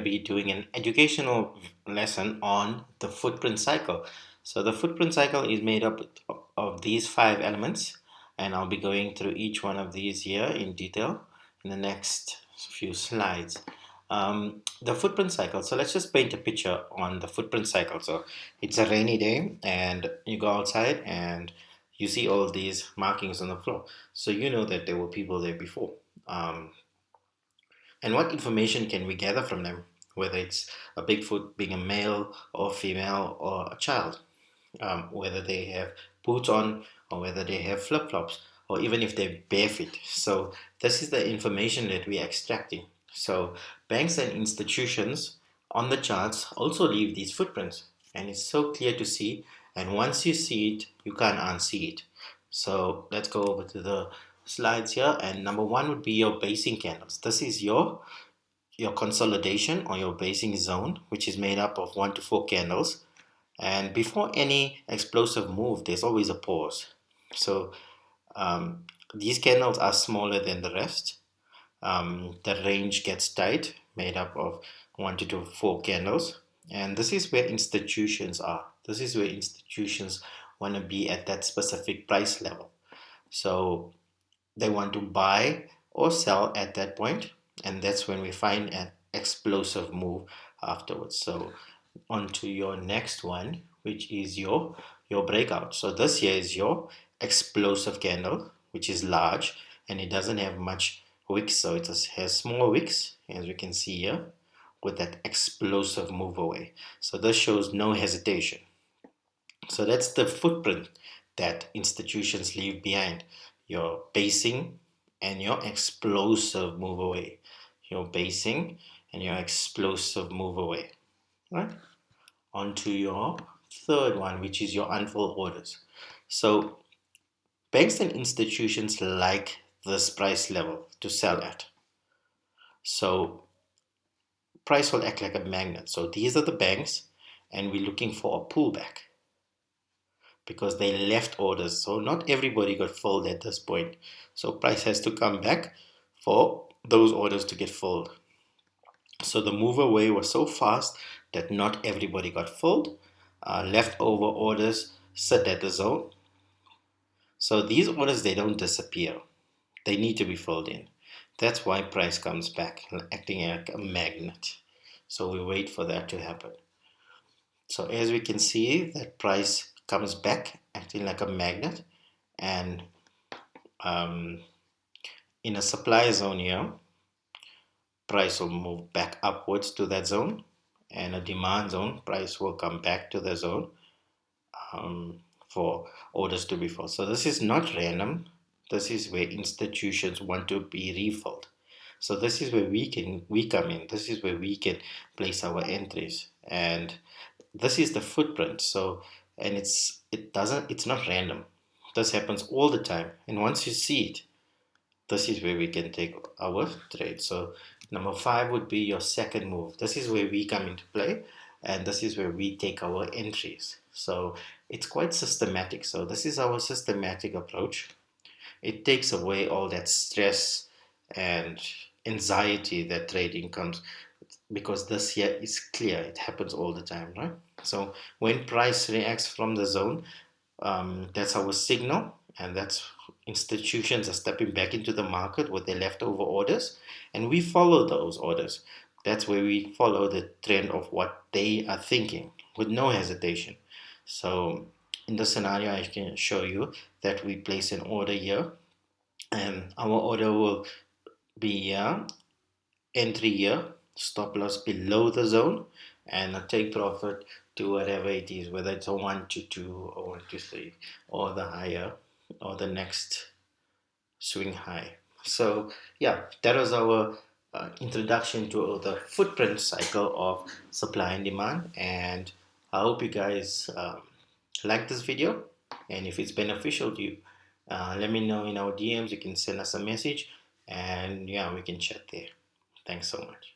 be doing an educational lesson on the footprint cycle. So the footprint cycle is made up of these 5 elements, and I'll be going through each one of these here in detail in the next few slides. The footprint cycle. So let's just paint a picture on the footprint cycle. So it's a rainy day and you go outside and you see all these markings on the floor. So you know that there were people there before. And what information can we gather from them, whether it's a Bigfoot being a male or female or a child, whether they have boots on or whether they have flip-flops or even if they're barefoot. So this is the information that we're extracting. So banks and institutions on the charts also leave these footprints, and it's so clear to see, and once you see it you can't unsee it. So let's go over to the slides here, and number one would be your basing candles. This is your consolidation or your basing zone, which is made up of 1 to 4 candles, and before any explosive move there's always a pause. So these candles are smaller than the rest. The range gets tight, made up of 1 to 4 candles, and this is where institutions are. This is where institutions want to be at that specific price level. So they want to buy or sell at that point, and that's when we find an explosive move afterwards. So on to your next one, which is your breakout. So this here is your explosive candle, which is large and it doesn't have much wicks, so it has small wicks, as we can see here, with that explosive move away. So this shows no hesitation. So that's the footprint that institutions leave behind: your basing and your explosive move away. Your basing and your explosive move away. Right? On to your third one, which is your unfilled orders. So banks and institutions like this price level to sell at. So price will act like a magnet. So these are the banks, and we're looking for a pullback because they left orders. So not everybody got filled at this point. So price has to come back for those orders to get filled. So the move away was so fast that not everybody got filled. Leftover orders sit at the zone. So these orders, they don't disappear. They need to be filled in. That's why price comes back, acting like a magnet. So we wait for that to happen. So as we can see, that price comes back acting like a magnet, and in a supply zone here, price will move back upwards to that zone, and a demand zone, price will come back to the zone for orders to be filled. So this is not random. This is where institutions want to be refilled. So this is where we come in. This is where we can place our entries, and this is the footprint. So, and it's not random. This happens all the time, and once you see it, this is where we can take our trade. So number 5 would be your second move. This is where we come into play, and this is where we take our entries. So it's quite systematic. So this is our systematic approach. It takes away all that stress and anxiety that trading comes, because this here is clear. It happens all the time, right? So when price reacts from the zone, that's our signal, and that's institutions are stepping back into the market with their leftover orders, and we follow those orders. That's where we follow the trend of what they are thinking with no hesitation. So in the scenario, I can show you that we place an order here, and our order will be here, entry here, stop loss below the zone, and a take profit to whatever it is, whether it's a 1 to 2 or 1 to 3 or the higher or the next swing high. So yeah, that was our introduction to the footprint cycle of supply and demand, and I hope you guys like this video, and if it's beneficial to you, let me know in our DMs. You can send us a message, and yeah, we can chat there. Thanks so much.